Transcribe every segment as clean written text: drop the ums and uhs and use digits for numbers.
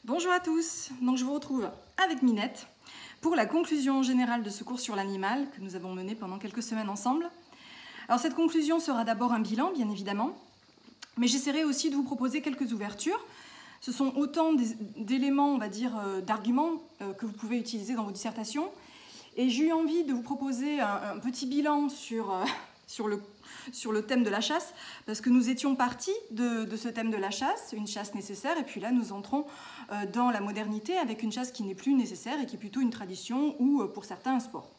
Bonjour à tous, donc je vous retrouve avec Minette pour la conclusion générale de ce cours sur l'animal que nous avons mené pendant quelques semaines ensemble. Alors cette conclusion sera d'abord un bilan, bien évidemment, mais j'essaierai aussi de vous proposer quelques ouvertures. Ce sont autant d'éléments, on va dire, d'arguments que vous pouvez utiliser dans vos dissertations. Et j'ai eu envie de vous proposer un petit bilan sur le thème de la chasse, parce que nous étions partis de ce thème de la chasse, une chasse nécessaire, et puis là nous entrons dans la modernité avec une chasse qui n'est plus nécessaire et qui est plutôt une tradition ou pour certains un sport.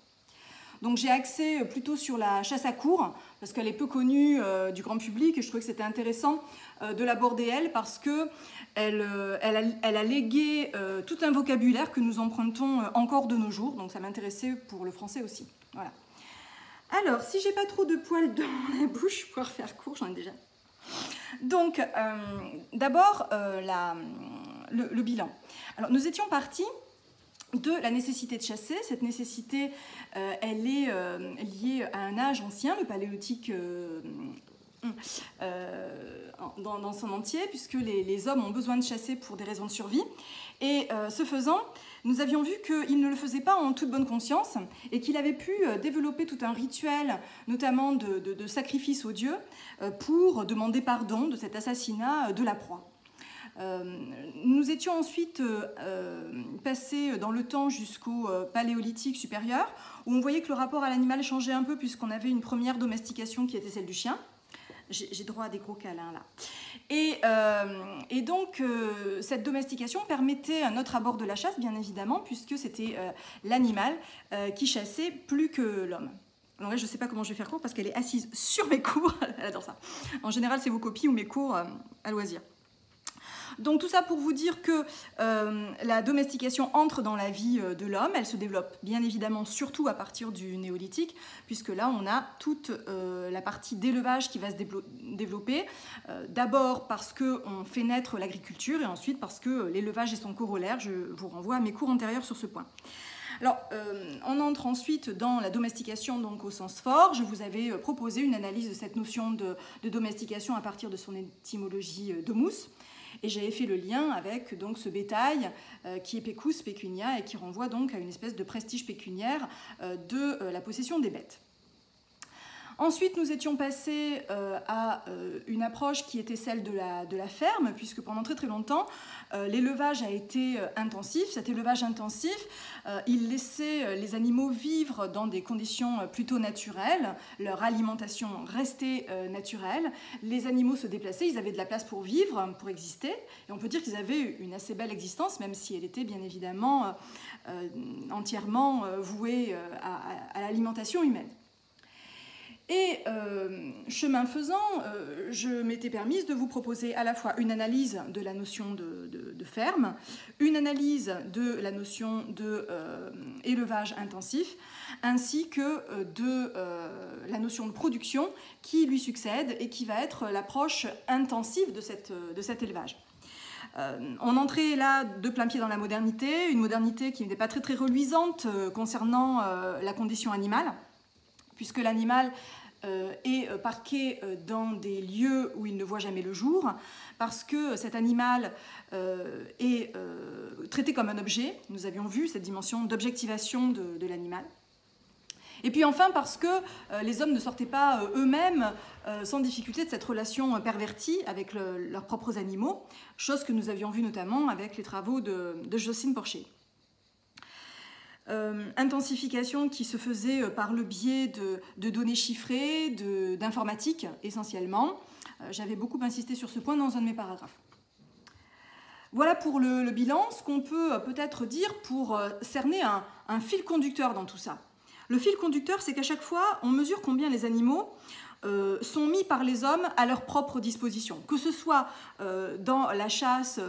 Donc j'ai axé plutôt sur la chasse à courre, parce qu'elle est peu connue du grand public, et je trouvais que c'était intéressant de l'aborder elle, parce qu'elle a légué tout un vocabulaire que nous empruntons encore de nos jours, donc ça m'intéressait pour le français aussi. Voilà. Alors, si j'ai pas trop de poils dans la bouche, je vais pouvoir faire court, j'en ai déjà. Donc, d'abord, le bilan. Alors, nous étions partis de la nécessité de chasser. Cette nécessité, elle est liée à un âge ancien, le paléolithique dans son entier, puisque les hommes ont besoin de chasser pour des raisons de survie. Et ce faisant, nous avions vu qu'il ne le faisait pas en toute bonne conscience et qu'il avait pu développer tout un rituel, notamment de sacrifice aux dieux, pour demander pardon de cet assassinat de la proie. Nous étions ensuite passés dans le temps jusqu'au paléolithique supérieur, où on voyait que le rapport à l'animal changeait un peu puisqu'on avait une première domestication qui était celle du chien. J'ai droit à des gros câlins là. Et donc, cette domestication permettait un autre abord de la chasse, bien évidemment, puisque c'était l'animal qui chassait plus que l'homme. Alors là, je ne sais pas comment je vais faire court parce qu'elle est assise sur mes cours. Elle adore ça. En général, c'est vos copies ou mes cours à loisir. Donc tout ça pour vous dire que la domestication entre dans la vie de l'homme, elle se développe bien évidemment surtout à partir du néolithique, puisque là on a toute la partie d'élevage qui va se développer, d'abord parce qu'on fait naître l'agriculture et ensuite parce que l'élevage est son corollaire. Je vous renvoie à mes cours antérieurs sur ce point. Alors, on entre ensuite dans la domestication donc, au sens fort. Je vous avais proposé une analyse de cette notion de domestication à partir de son étymologie domus. Et j'avais fait le lien avec donc, ce bétail qui est pecus pecunia et qui renvoie donc à une espèce de prestige pécuniaire de la possession des bêtes. Ensuite, nous étions passés à une approche qui était celle de la ferme, puisque pendant très très longtemps, l'élevage a été intensif. Cet élevage intensif, il laissait les animaux vivre dans des conditions plutôt naturelles, leur alimentation restait naturelle, les animaux se déplaçaient, ils avaient de la place pour vivre, pour exister, et on peut dire qu'ils avaient une assez belle existence, même si elle était bien évidemment entièrement vouée à l'alimentation humaine. Et chemin faisant, je m'étais permise de vous proposer à la fois une analyse de la notion de ferme, une analyse de la notion d'élevage intensif, ainsi que de la notion de production qui lui succède et qui va être l'approche intensive de cet élevage. On entrait là de plein pied dans la modernité, une modernité qui n'était pas très très reluisante concernant la condition animale, puisque l'animal est parqué dans des lieux où il ne voit jamais le jour, parce que cet animal est traité comme un objet. Nous avions vu cette dimension d'objectivation de l'animal. Et puis enfin parce que les hommes ne sortaient pas eux-mêmes sans difficulté de cette relation pervertie avec leurs propres animaux, chose que nous avions vu notamment avec les travaux de Jocelyne Porcher. Intensification qui se faisait par le biais de données chiffrées, d'informatique essentiellement. J'avais beaucoup insisté sur ce point dans un de mes paragraphes. Voilà pour le bilan, ce qu'on peut peut-être dire pour cerner un fil conducteur dans tout ça. Le fil conducteur, c'est qu'à chaque fois, on mesure combien les animaux sont mis par les hommes à leur propre disposition. Que ce soit dans la chasse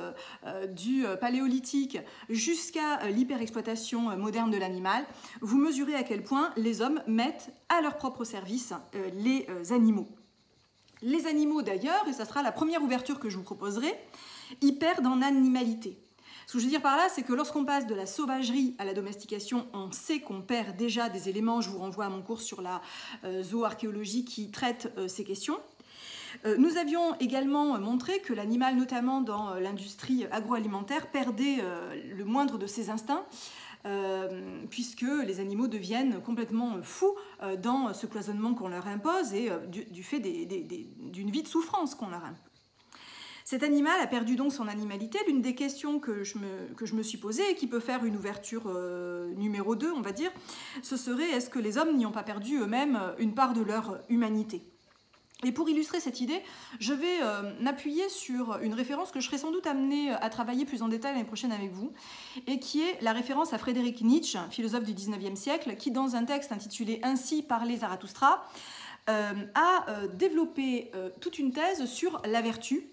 du paléolithique jusqu'à l'hyperexploitation moderne de l'animal, vous mesurez à quel point les hommes mettent à leur propre service les animaux. Les animaux d'ailleurs, et ça sera la première ouverture que je vous proposerai, y perdent en animalité. Ce que je veux dire par là, c'est que lorsqu'on passe de la sauvagerie à la domestication, on sait qu'on perd déjà des éléments. Je vous renvoie à mon cours sur la zooarchéologie qui traite ces questions. Nous avions également montré que l'animal, notamment dans l'industrie agroalimentaire, perdait le moindre de ses instincts, puisque les animaux deviennent complètement fous dans ce cloisonnement qu'on leur impose et du fait d'une vie de souffrance qu'on leur impose. Cet animal a perdu donc son animalité. L'une des questions que je me suis posée et qui peut faire une ouverture numéro 2, on va dire, ce serait est-ce que les hommes n'y ont pas perdu eux-mêmes une part de leur humanité ? Et pour illustrer cette idée, je vais m'appuyer sur une référence que je serai sans doute amenée à travailler plus en détail l'année prochaine avec vous, et qui est la référence à Friedrich Nietzsche, philosophe du XIXe siècle, qui dans un texte intitulé « Ainsi parlait Zarathustra », a développé toute une thèse sur la vertu.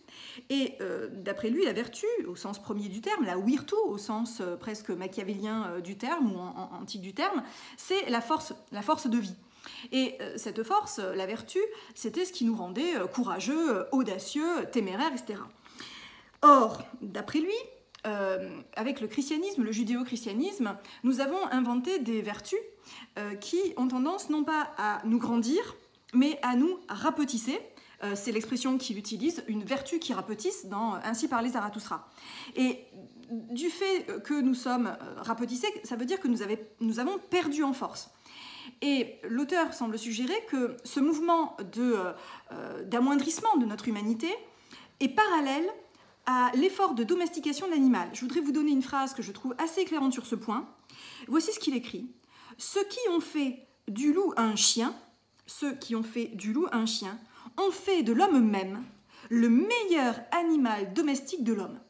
Et d'après lui, la vertu, au sens premier du terme, la virtu, au sens presque machiavélien du terme, ou antique du terme, c'est la force de vie. Et cette force, la vertu, c'était ce qui nous rendait courageux, audacieux, téméraires, etc. Or, d'après lui, avec le christianisme, le judéo-christianisme, nous avons inventé des vertus qui ont tendance non pas à nous grandir, mais à nous rapetisser. C'est l'expression qu'il utilise, une vertu qui rapetisse dans « Ainsi parlait Zarathustra ». Et du fait que nous sommes rapetissés, ça veut dire que nous avons perdu en force. Et l'auteur semble suggérer que ce mouvement d'amoindrissement de notre humanité est parallèle à l'effort de domestication de l'animal. Je voudrais vous donner une phrase que je trouve assez éclairante sur ce point. Voici ce qu'il écrit. « Ceux qui ont fait du loup un chien, ont fait de l'homme même le meilleur animal domestique de l'homme. »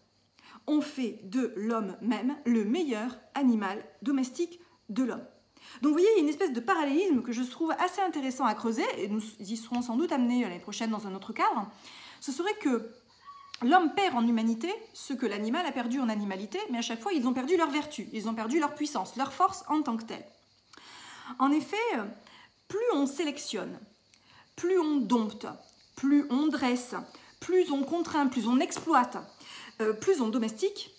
On fait de l'homme même le meilleur animal domestique de l'homme. Donc vous voyez, il y a une espèce de parallélisme que je trouve assez intéressant à creuser, et nous y serons sans doute amenés l'année prochaine dans un autre cadre. Ce serait que l'homme perd en humanité ce que l'animal a perdu en animalité, mais à chaque fois, ils ont perdu leur vertu, ils ont perdu leur puissance, leur force en tant que telle. En effet, plus on sélectionne, plus on dompte, plus on dresse, plus on contraint, plus on exploite, plus on domestique,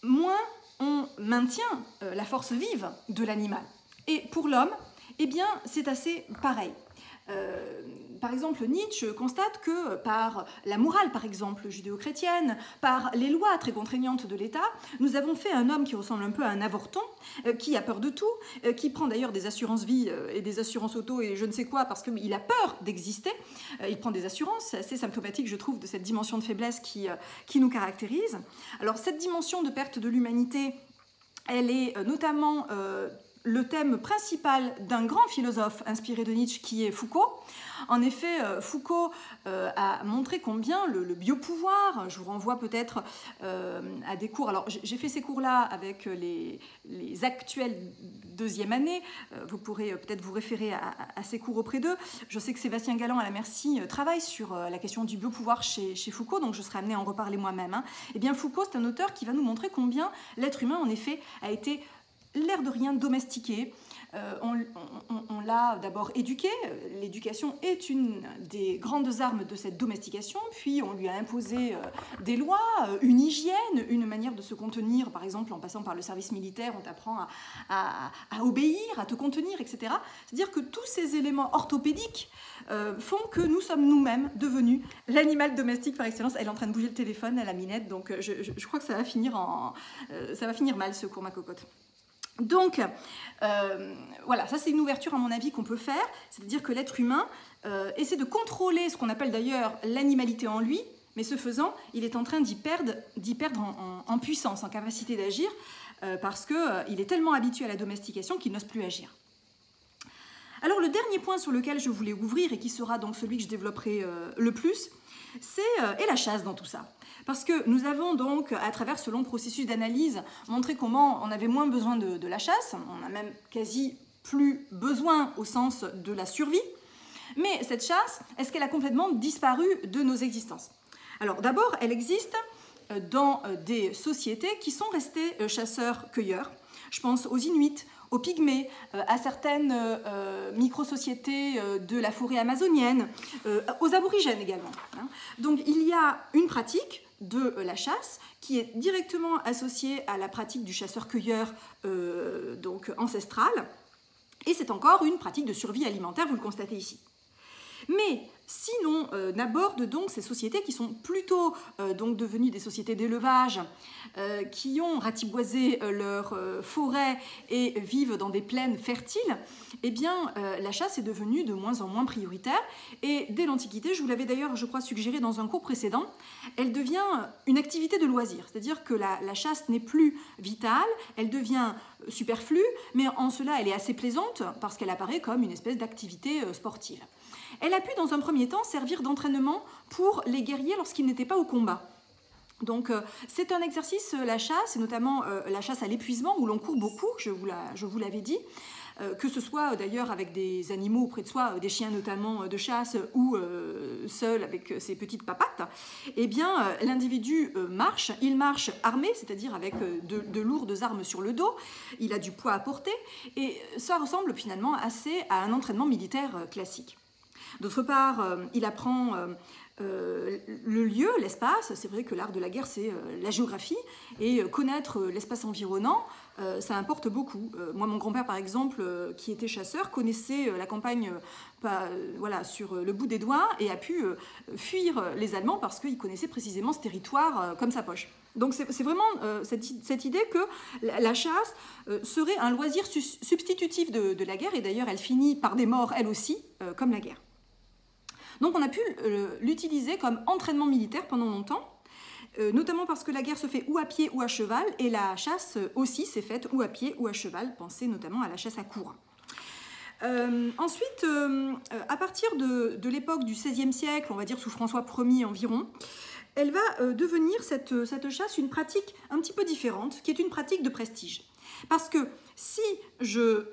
moins on maintient la force vive de l'animal. Et pour l'homme, eh bien, c'est assez pareil. Par exemple, Nietzsche constate que par la morale, par exemple, judéo-chrétienne, par les lois très contraignantes de l'État, nous avons fait un homme qui ressemble un peu à un avorton, qui a peur de tout, qui prend d'ailleurs des assurances vie et des assurances auto et je ne sais quoi, parce qu'il a peur d'exister. Il prend des assurances, c'est assez symptomatique, je trouve, de cette dimension de faiblesse qui nous caractérise. Alors, cette dimension de perte de l'humanité, elle est notamment le thème principal d'un grand philosophe inspiré de Nietzsche qui est Foucault. En effet, Foucault a montré combien le biopouvoir, je vous renvoie peut-être à des cours, alors j'ai fait ces cours-là avec les actuelles deuxième année, vous pourrez peut-être vous référer à ces cours auprès d'eux. Je sais que Sébastien Galland à la Merci travaille sur la question du biopouvoir chez Foucault, donc je serai amenée à en reparler moi-même. Eh bien Foucault, c'est un auteur qui va nous montrer combien l'être humain, en effet, a été l'air de rien domestiqué. On l'a d'abord éduqué, l'éducation est une des grandes armes de cette domestication, puis on lui a imposé des lois, une hygiène, une manière de se contenir, par exemple en passant par le service militaire, on t'apprend à obéir, à te contenir, etc. C'est-à-dire que tous ces éléments orthopédiques font que nous sommes nous-mêmes devenus l'animal domestique par excellence. Elle est en train de bouger le téléphone à la minette, donc je crois que ça va finir mal ce cours, ma cocotte. Donc, voilà, ça c'est une ouverture à mon avis qu'on peut faire, c'est-à-dire que l'être humain essaie de contrôler ce qu'on appelle d'ailleurs l'animalité en lui, mais ce faisant, il est en train d'y perdre en puissance, en capacité d'agir, parce qu'il est tellement habitué à la domestication qu'il n'ose plus agir. Alors le dernier point sur lequel je voulais ouvrir, et qui sera donc celui que je développerai le plus, c'est la chasse dans tout ça. Parce que nous avons donc, à travers ce long processus d'analyse, montré comment on avait moins besoin de la chasse, on n'a même quasi plus besoin au sens de la survie. Mais cette chasse, est-ce qu'elle a complètement disparu de nos existences? Alors d'abord, elle existe dans des sociétés qui sont restées chasseurs-cueilleurs. Je pense aux Inuits, aux Pygmées, à certaines micro-sociétés de la forêt amazonienne, aux aborigènes également. Donc il y a une pratique de la chasse qui est directement associée à la pratique du chasseur-cueilleur donc ancestrale, et c'est encore une pratique de survie alimentaire, vous le constatez ici. Mais si l'on aborde donc ces sociétés qui sont plutôt donc devenues des sociétés d'élevage, qui ont ratiboisé leurs forêts et vivent dans des plaines fertiles, eh bien la chasse est devenue de moins en moins prioritaire. Et dès l'Antiquité, je vous l'avais d'ailleurs, je crois, suggéré dans un cours précédent, elle devient une activité de loisir. C'est-à-dire que la chasse n'est plus vitale, elle devient superflue, mais en cela elle est assez plaisante parce qu'elle apparaît comme une espèce d'activité sportive. Elle a pu dans un premier temps servir d'entraînement pour les guerriers lorsqu'ils n'étaient pas au combat. Donc c'est un exercice, la chasse, et notamment la chasse à l'épuisement où l'on court beaucoup, je vous l'avais dit, que ce soit d'ailleurs avec des animaux près de soi, des chiens notamment de chasse, ou seul avec ses petites papates. Eh bien l'individu marche, il marche armé, c'est-à-dire avec de lourdes armes sur le dos, il a du poids à porter, et ça ressemble finalement assez à un entraînement militaire classique. D'autre part, il apprend le lieu, l'espace. C'est vrai que l'art de la guerre, c'est la géographie, et connaître l'espace environnant, ça importe beaucoup. Moi, mon grand-père, par exemple, qui était chasseur, connaissait la campagne voilà, sur le bout des doigts et a pu fuir les Allemands parce qu'il connaissait précisément ce territoire comme sa poche. Donc c'est vraiment cette idée que la chasse serait un loisir substitutif de la guerre, et d'ailleurs elle finit par des morts elle aussi, comme la guerre. Donc on a pu l'utiliser comme entraînement militaire pendant longtemps, notamment parce que la guerre se fait ou à pied ou à cheval, et la chasse aussi s'est faite ou à pied ou à cheval, pensez notamment à la chasse à courre. Ensuite, à partir de l'époque du XVIe siècle, on va dire sous François Ier environ, elle va devenir cette chasse une pratique un petit peu différente, qui est une pratique de prestige. Parce que si je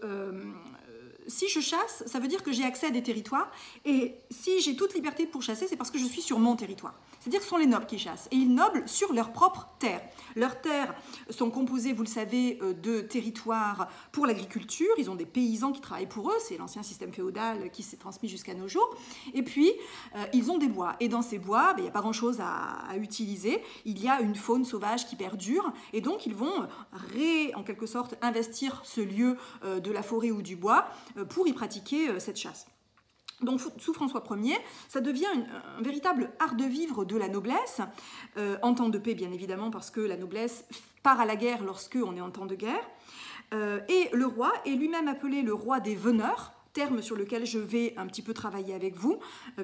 chasse, ça veut dire que j'ai accès à des territoires, et si j'ai toute liberté pour chasser, c'est parce que je suis sur mon territoire. C'est-à-dire que ce sont les nobles qui chassent, et ils noblent sur leur propre terre. Leurs terres sont composées, vous le savez, de territoires pour l'agriculture, ils ont des paysans qui travaillent pour eux, c'est l'ancien système féodal qui s'est transmis jusqu'à nos jours, et puis ils ont des bois, et dans ces bois, il n'y a pas grand-chose à utiliser, il y a une faune sauvage qui perdure, et donc ils vont en quelque sorte investir ce lieu de la forêt ou du bois pour y pratiquer cette chasse. Donc sous François Ier, ça devient un véritable art de vivre de la noblesse, en temps de paix bien évidemment, parce que la noblesse part à la guerre lorsque on est en temps de guerre, et le roi est lui-même appelé le roi des veneurs, terme sur lequel je vais un petit peu travailler avec vous,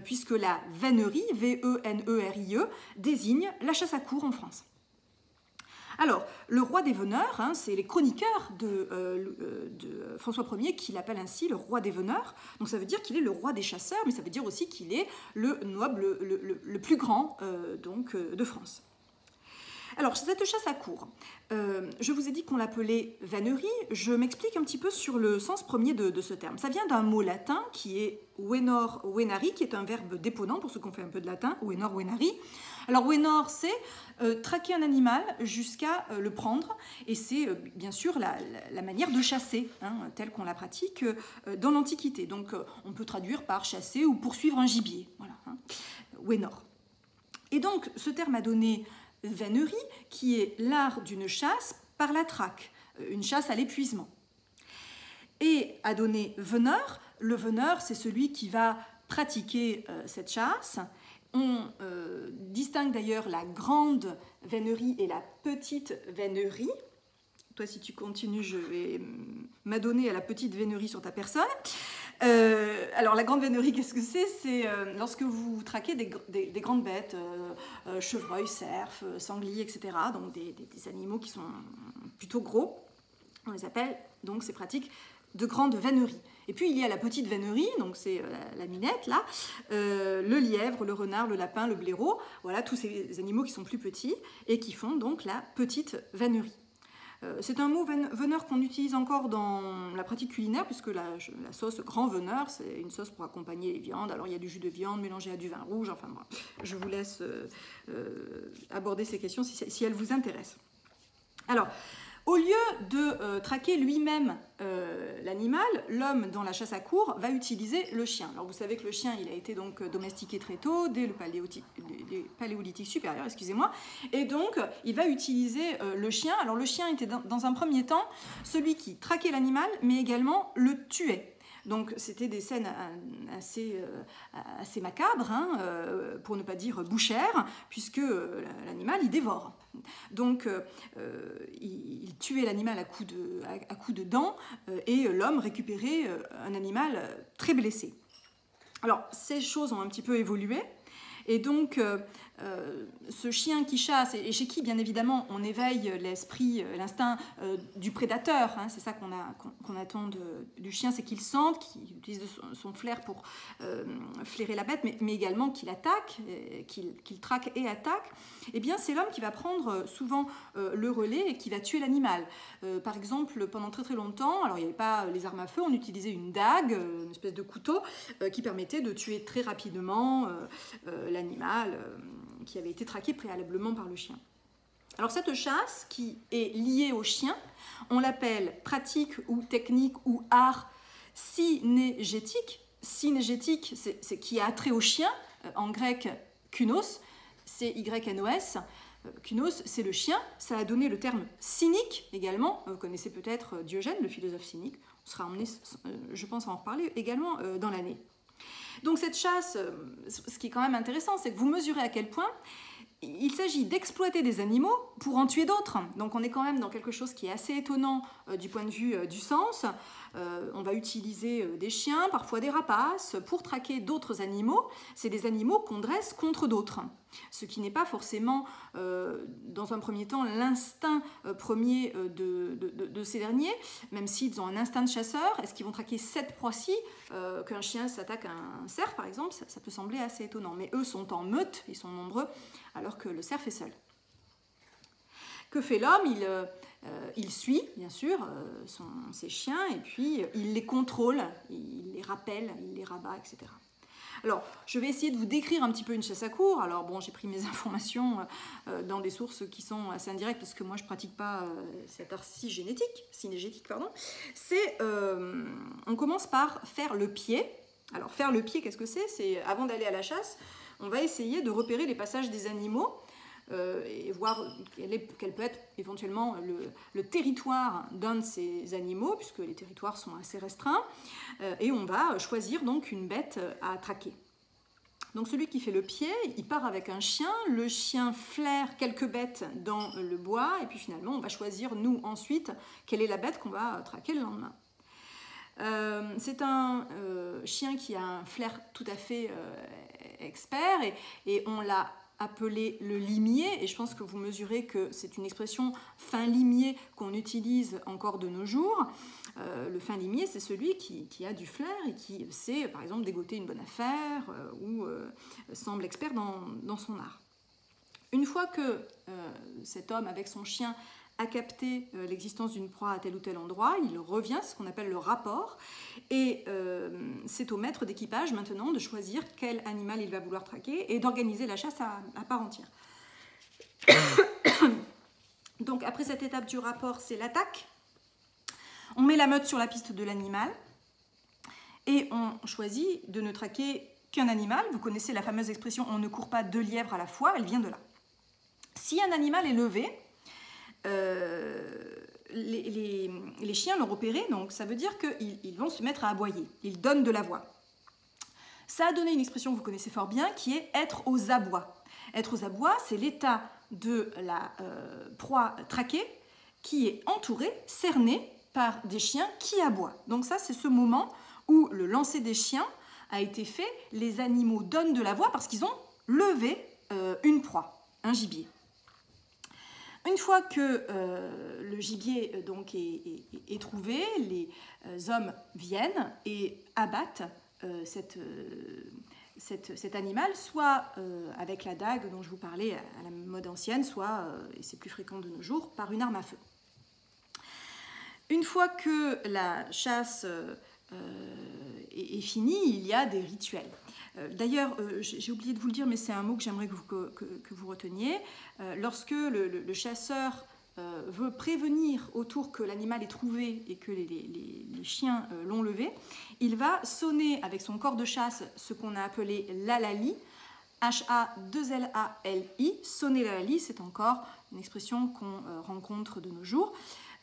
puisque la vénerie, V-E-N-E-R-I-E, désigne la chasse à courre en France. Alors, le roi des veneurs, c'est les chroniqueurs de François Ier qui l'appellent ainsi le roi des veneurs. Donc ça veut dire qu'il est le roi des chasseurs, mais ça veut dire aussi qu'il est le noble le plus grand de France. Alors, cette chasse à courre, je vous ai dit qu'on l'appelait vénerie. Je m'explique un petit peu sur le sens premier de ce terme. Ça vient d'un mot latin qui est venor venari, qui est un verbe déponent, pour ceux qui ont fait un peu de latin, venor venari. Alors, venor, c'est traquer un animal jusqu'à le prendre, et c'est bien sûr la manière de chasser, telle qu'on la pratique dans l'Antiquité. Donc, on peut traduire par chasser ou poursuivre un gibier. Voilà, venor. Et donc, ce terme a donné vénerie, qui est l'art d'une chasse par la traque, une chasse à l'épuisement. Et a donné veneur, le veneur, c'est celui qui va pratiquer cette chasse. On distingue d'ailleurs la grande vénerie et la petite vénerie. Toi, si tu continues, je vais m'adonner à la petite vénerie sur ta personne. Alors, la grande vénerie, qu'est-ce que c'est? C'est lorsque vous traquez des grandes bêtes, chevreuils, cerfs, sangliers, etc. Donc, des animaux qui sont plutôt gros. On les appelle, donc, ces pratiques de grande vénerie. Et puis, il y a la petite vénerie, donc c'est la minette, là, le lièvre, le renard, le lapin, le blaireau. Voilà, tous ces animaux qui sont plus petits et qui font donc la petite vénerie. C'est un mot veneur qu'on utilise encore dans la pratique culinaire, puisque la sauce grand veneur, c'est une sauce pour accompagner les viandes. Alors il y a du jus de viande mélangé à du vin rouge, enfin bon, je vous laisse aborder ces questions si elles vous intéressent. Alors, au lieu de traquer lui-même l'animal, l'homme dans la chasse à courre va utiliser le chien. Alors vous savez que le chien, il a été donc domestiqué très tôt, dès le paléolithique supérieur, excusez-moi, et donc il va utiliser le chien. Alors le chien était dans un premier temps celui qui traquait l'animal, mais également le tuait. Donc c'était des scènes assez macabres, hein, pour ne pas dire bouchères, puisque l'animal il dévore. Donc il tuait l'animal à coups de dents et l'homme récupérait un animal très blessé. Alors ces choses ont un petit peu évolué. Et donc, ce chien qui chasse, et chez qui, bien évidemment, on éveille l'esprit, l'instinct du prédateur, hein, c'est ça qu'on attend du chien, c'est qu'il sente, qu'il utilise son flair pour flairer la bête, mais également qu'il attaque, qu'il traque et attaque, eh bien, c'est l'homme qui va prendre souvent le relais et qui va tuer l'animal. Par exemple, pendant très très longtemps, alors il n'y avait pas les armes à feu, on utilisait une dague, une espèce de couteau, qui permettait de tuer très rapidement l'animal qui avait été traqué préalablement par le chien. Alors cette chasse qui est liée au chien, on l'appelle pratique ou technique ou art synégétique. Synégétique, c'est qui a trait au chien, en grec kunos, C-Y-N-O-S. Kunos, c'est le chien, ça a donné le terme cynique également, vous connaissez peut-être Diogène, le philosophe cynique, on sera emmené, je pense, à en reparler également dans l'année. Donc cette chasse, ce qui est quand même intéressant, c'est que vous mesurez à quel point il s'agit d'exploiter des animaux pour en tuer d'autres. Donc on est quand même dans quelque chose qui est assez étonnant du point de vue du sens. On va utiliser des chiens, parfois des rapaces, pour traquer d'autres animaux. C'est des animaux qu'on dresse contre d'autres. Ce qui n'est pas forcément, dans un premier temps, l'instinct premier de ces derniers, même s'ils ont un instinct de chasseur. Est-ce qu'ils vont traquer cette proie-ci qu'un chien s'attaque à un cerf, par exemple, ça peut sembler assez étonnant. Mais eux sont en meute, ils sont nombreux, alors que le cerf est seul. Que fait l'homme ? Il suit, bien sûr, ses chiens, et puis il les contrôle, il les rappelle, il les rabat, etc. Alors, je vais essayer de vous décrire un petit peu une chasse à courre. Alors, bon, j'ai pris mes informations dans des sources qui sont assez indirectes, parce que moi, je ne pratique pas cet art synégétique, pardon. On commence par faire le pied. Alors, faire le pied, qu'est-ce que c'est ? C'est, avant d'aller à la chasse, on va essayer de repérer les passages des animaux, et voir quel peut être éventuellement le territoire d'un de ces animaux, puisque les territoires sont assez restreints, et on va choisir donc une bête à traquer. Donc celui qui fait le pied, il part avec un chien, le chien flaire quelques bêtes dans le bois, et puis finalement on va choisir nous ensuite quelle est la bête qu'on va traquer le lendemain. C'est un chien qui a un flair tout à fait expert, et on l'a appelé le limier, et je pense que vous mesurez que c'est une expression fin limier qu'on utilise encore de nos jours. Le fin limier, c'est celui qui a du flair et qui sait, par exemple, dégoter une bonne affaire ou semble expert dans son art. Une fois que cet homme, avec son chien, a capté l'existence d'une proie à tel ou tel endroit, il revient, c'est ce qu'on appelle le rapport, et c'est au maître d'équipage maintenant de choisir quel animal il va vouloir traquer et d'organiser la chasse à part entière. Donc après cette étape du rapport, c'est l'attaque. On met la meute sur la piste de l'animal et on choisit de ne traquer qu'un animal. Vous connaissez la fameuse expression « on ne court pas deux lièvres à la fois », elle vient de là. Si un animal est levé, les chiens l'ont repéré, donc ça veut dire qu'ils vont se mettre à aboyer, ils donnent de la voix. Ça a donné une expression que vous connaissez fort bien, qui est être aux abois. Être aux abois, c'est l'état de la proie traquée qui est entourée, cernée par des chiens qui aboient. Donc ça, c'est ce moment où le lancer des chiens a été fait, les animaux donnent de la voix parce qu'ils ont levé une proie, un gibier. Une fois que le gibier donc, est trouvé, les hommes viennent et abattent cet animal, soit avec la dague dont je vous parlais à la mode ancienne, soit, et c'est plus fréquent de nos jours, par une arme à feu. Une fois que la chasse est finie, il y a des rituels. D'ailleurs, j'ai oublié de vous le dire, mais c'est un mot que j'aimerais que vous reteniez. Lorsque le chasseur veut prévenir autour que l'animal est trouvé et que les chiens l'ont levé, il va sonner avec son corps de chasse ce qu'on a appelé l'alali, H-A-2-L-A-L-I. Sonner l'alali, c'est encore une expression qu'on rencontre de nos jours.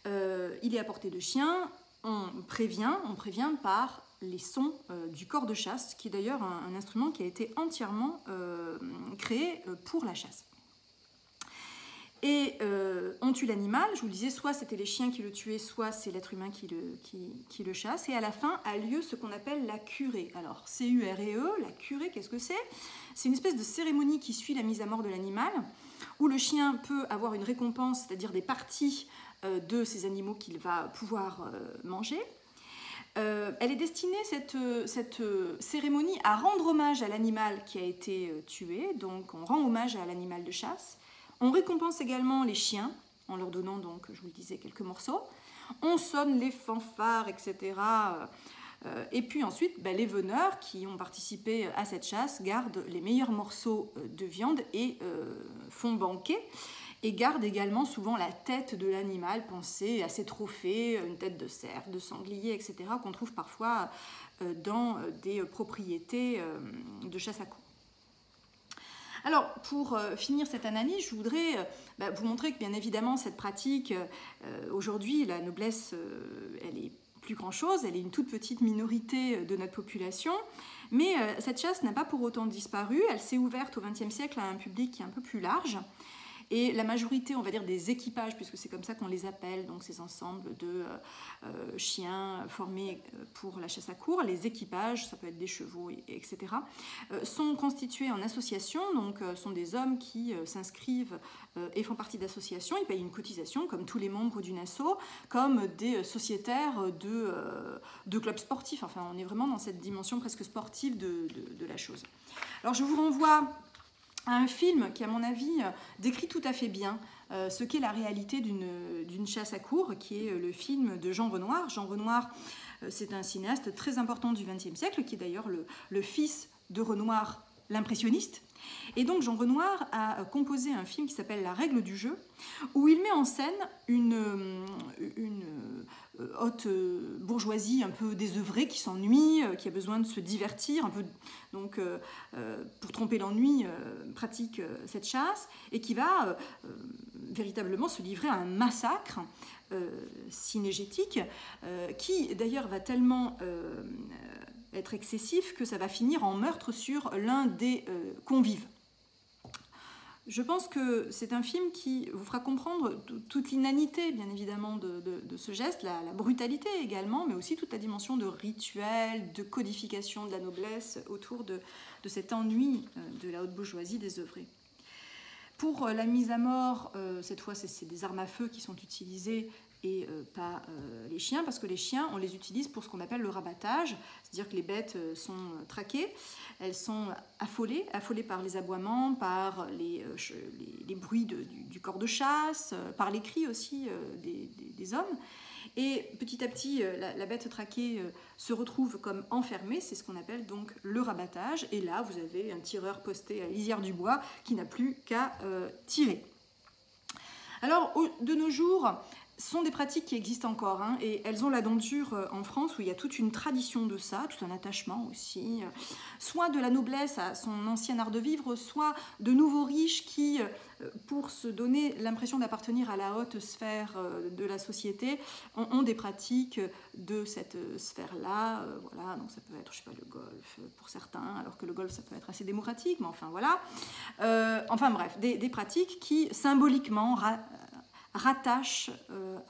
Il est à portée de chien. on prévient par les sons du cor de chasse, qui est d'ailleurs un instrument qui a été entièrement créé pour la chasse. Et on tue l'animal, je vous le disais, soit c'était les chiens qui le tuaient, soit c'est l'être humain qui le chasse. Et à la fin a lieu ce qu'on appelle la curée. Alors, C-U-R-E-E, la curée, qu'est-ce que c'est? C'est une espèce de cérémonie qui suit la mise à mort de l'animal, où le chien peut avoir une récompense, c'est-à-dire des parties de ces animaux qu'il va pouvoir manger. Elle est destinée, cette cérémonie, à rendre hommage à l'animal qui a été tué. Donc, on rend hommage à l'animal de chasse. On récompense également les chiens, en leur donnant, donc, je vous le disais, quelques morceaux. On sonne les fanfares, etc. Et puis ensuite, les veneurs qui ont participé à cette chasse gardent les meilleurs morceaux de viande et font banquet. Et gardent également souvent la tête de l'animal, pensez à ces trophées, une tête de cerf, de sanglier, etc., qu'on trouve parfois dans des propriétés de chasse à courre. Alors, pour finir cette analyse, je voudrais vous montrer que, bien évidemment, cette pratique, aujourd'hui, la noblesse, elle est plus grand-chose, elle est une toute petite minorité de notre population, mais cette chasse n'a pas pour autant disparu, elle s'est ouverte au XXe siècle à un public qui est un peu plus large. Et la majorité, on va dire, des équipages, puisque c'est comme ça qu'on les appelle, donc ces ensembles de chiens formés pour la chasse à courre, les équipages, ça peut être des chevaux, etc., sont constitués en associations, donc sont des hommes qui s'inscrivent et font partie d'associations, ils payent une cotisation, comme tous les membres d'une asso, comme des sociétaires de clubs sportifs. Enfin, on est vraiment dans cette dimension presque sportive de la chose. Alors, je vous renvoie à un film qui, à mon avis, décrit tout à fait bien ce qu'est la réalité d'une chasse à courre, qui est le film de Jean Renoir. Jean Renoir, c'est un cinéaste très important du XXe siècle, qui est d'ailleurs le fils de Renoir, l'impressionniste. Et donc Jean Renoir a composé un film qui s'appelle La règle du jeu, où il met en scène une haute bourgeoisie un peu désœuvrée qui s'ennuie, qui a besoin de se divertir, un peu, donc pour tromper l'ennui, pratique cette chasse, et qui va véritablement se livrer à un massacre synégétique, qui d'ailleurs va tellement être excessif que ça va finir en meurtre sur l'un des convives. Je pense que c'est un film qui vous fera comprendre toute l'inanité, bien évidemment, de ce geste, la brutalité également, mais aussi toute la dimension de rituel, de codification de la noblesse autour de cet ennui de la haute bourgeoisie désœuvrée. Pour la mise à mort, cette fois, c'est des armes à feu qui sont utilisées et pas les chiens, parce que les chiens, on les utilise pour ce qu'on appelle le rabattage, c'est-à-dire que les bêtes sont traquées, elles sont affolées par les aboiements, par les bruits du corps de chasse, par les cris aussi des hommes. Et petit à petit, la bête traquée se retrouve comme enfermée, c'est ce qu'on appelle donc le rabattage. Et là, vous avez un tireur posté à Lisière du Bois qui n'a plus qu'à tirer. Alors, de nos jours, ce sont des pratiques qui existent encore, hein, et elles ont la denture en France où il y a toute une tradition de ça, tout un attachement aussi, soit de la noblesse à son ancien art de vivre, soit de nouveaux riches qui, pour se donner l'impression d'appartenir à la haute sphère de la société, ont des pratiques de cette sphère-là. Voilà, donc ça peut être, je sais pas, le golf pour certains, alors que le golf ça peut être assez démocratique, mais enfin voilà. Enfin bref, des pratiques qui symboliquement rattache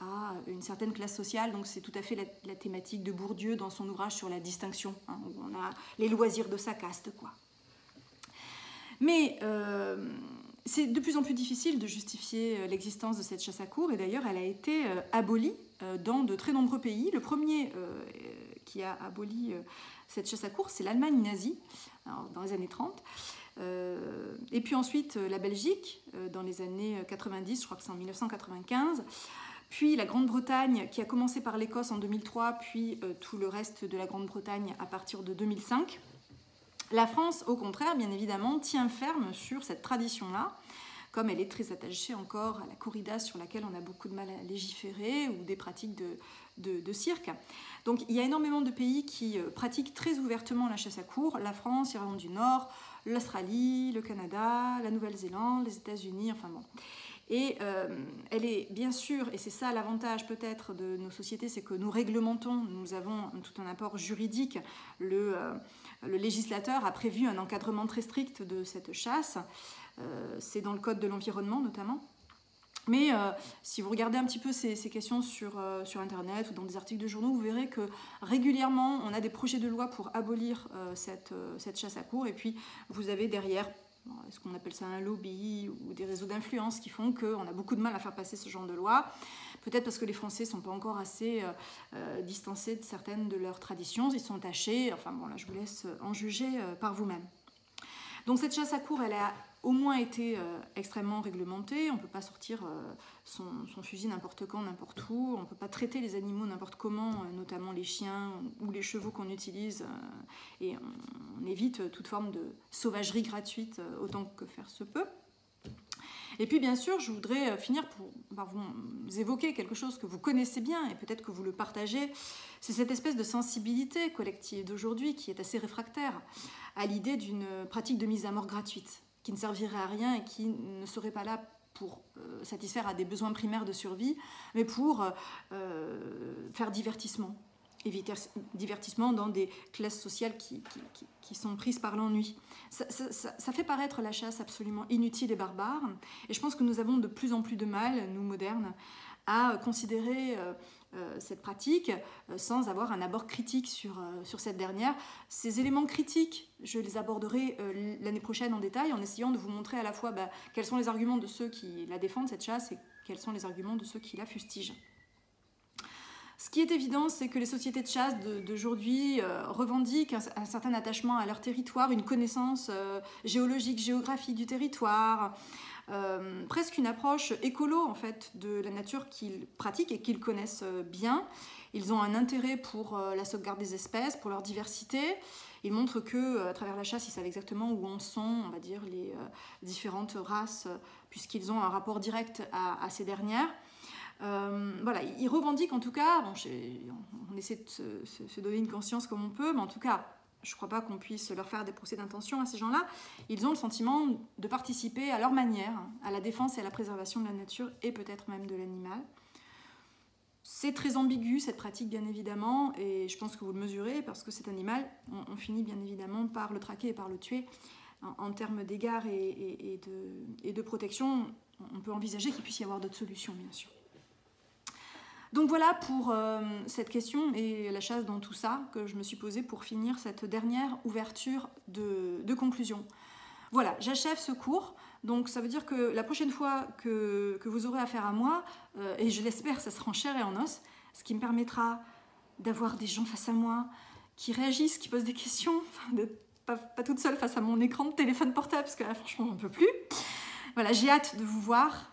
à une certaine classe sociale, donc c'est tout à fait la thématique de Bourdieu dans son ouvrage sur la distinction, hein, où on a les loisirs de sa caste, quoi. Mais c'est de plus en plus difficile de justifier l'existence de cette chasse à courre, et d'ailleurs elle a été abolie dans de très nombreux pays. Le premier qui a aboli cette chasse à courre, c'est l'Allemagne nazie, alors, dans les années 30. Et puis ensuite la Belgique dans les années 90, je crois que c'est en 1995, puis la Grande-Bretagne qui a commencé par l'Écosse en 2003, puis tout le reste de la Grande-Bretagne à partir de 2005. La France, au contraire, bien évidemment, tient ferme sur cette tradition-là, comme elle est très attachée encore à la corrida sur laquelle on a beaucoup de mal à légiférer, ou des pratiques de cirque. Donc il y a énormément de pays qui pratiquent très ouvertement la chasse à courre, la France, l'Irlande du Nord, l'Australie, le Canada, la Nouvelle-Zélande, les États-Unis, enfin bon. Et elle est bien sûr, et c'est ça l'avantage peut-être de nos sociétés, c'est que nous réglementons, nous avons tout un apport juridique. Le législateur a prévu un encadrement très strict de cette chasse. C'est dans le Code de l'environnement notamment. Mais si vous regardez un petit peu ces questions sur Internet ou dans des articles de journaux, vous verrez que régulièrement, on a des projets de loi pour abolir cette chasse à courre. Et puis, vous avez derrière, est-ce qu'on appelle ça un lobby ou des réseaux d'influence qui font qu'on a beaucoup de mal à faire passer ce genre de loi. Peut-être parce que les Français ne sont pas encore assez distancés de certaines de leurs traditions. Ils sont tachés. Enfin bon, là, je vous laisse en juger par vous-même. Donc cette chasse à courre, elle a au moins été extrêmement réglementée. On ne peut pas sortir son fusil n'importe quand, n'importe où. On ne peut pas traiter les animaux n'importe comment, notamment les chiens ou les chevaux qu'on utilise. Et on évite toute forme de sauvagerie gratuite autant que faire se peut. Et puis bien sûr, je voudrais finir par vous évoquer quelque chose que vous connaissez bien et peut-être que vous le partagez. C'est cette espèce de sensibilité collective d'aujourd'hui qui est assez réfractaire à l'idée d'une pratique de mise à mort gratuite, qui ne servirait à rien et qui ne serait pas là pour satisfaire à des besoins primaires de survie, mais pour faire divertissement. Divertissement dans des classes sociales qui sont prises par l'ennui. Ça fait paraître la chasse absolument inutile et barbare. Et je pense que nous avons de plus en plus de mal, nous modernes, à considérer cette pratique sans avoir un abord critique sur cette dernière. Ces éléments critiques, je les aborderai l'année prochaine en détail en essayant de vous montrer à la fois quels sont les arguments de ceux qui la défendent, cette chasse, et quels sont les arguments de ceux qui la fustigent. Ce qui est évident, c'est que les sociétés de chasse d'aujourd'hui revendiquent un certain attachement à leur territoire, une connaissance géologique, géographique du territoire, presque une approche écolo en fait de la nature qu'ils pratiquent et qu'ils connaissent bien. Ils ont un intérêt pour la sauvegarde des espèces, pour leur diversité. Ils montrent qu'à travers la chasse, ils savent exactement où en sont, on va dire, les différentes races, puisqu'ils ont un rapport direct à ces dernières. Voilà, ils revendiquent en tout cas, on essaie de se donner une conscience comme on peut, mais en tout cas, je ne crois pas qu'on puisse leur faire des procès d'intention à ces gens-là. Ils ont le sentiment de participer à leur manière à la défense et à la préservation de la nature et peut-être même de l'animal. C'est très ambigu cette pratique bien évidemment, et je pense que vous le mesurez parce que cet animal, on finit bien évidemment par le traquer et par le tuer. En termes d'égard et de protection, on peut envisager qu'il puisse y avoir d'autres solutions bien sûr. Donc voilà pour cette question et la chasse dans tout ça que je me suis posée pour finir cette dernière ouverture de conclusion. Voilà, j'achève ce cours. Donc ça veut dire que la prochaine fois que vous aurez affaire à moi, et je l'espère, ça sera en chair et en os, ce qui me permettra d'avoir des gens face à moi qui réagissent, qui posent des questions, d'être pas toute seule face à mon écran de téléphone portable, parce que là franchement on ne peut plus. Voilà, j'ai hâte de vous voir.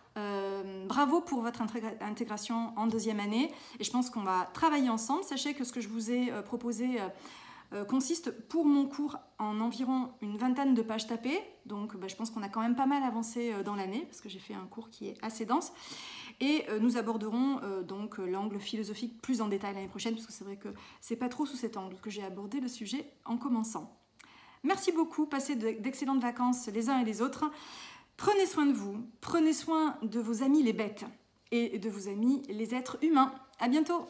Bravo pour votre intégration en deuxième année et je pense qu'on va travailler ensemble. Sachez que ce que je vous ai proposé consiste pour mon cours en environ une vingtaine de pages tapées, donc je pense qu'on a quand même pas mal avancé dans l'année parce que j'ai fait un cours qui est assez dense et nous aborderons donc l'angle philosophique plus en détail l'année prochaine parce que c'est vrai que c'est pas trop sous cet angle que j'ai abordé le sujet en commençant. Merci beaucoup, passez d'excellentes vacances les uns et les autres. Prenez soin de vous, prenez soin de vos amis les bêtes et de vos amis les êtres humains. À bientôt!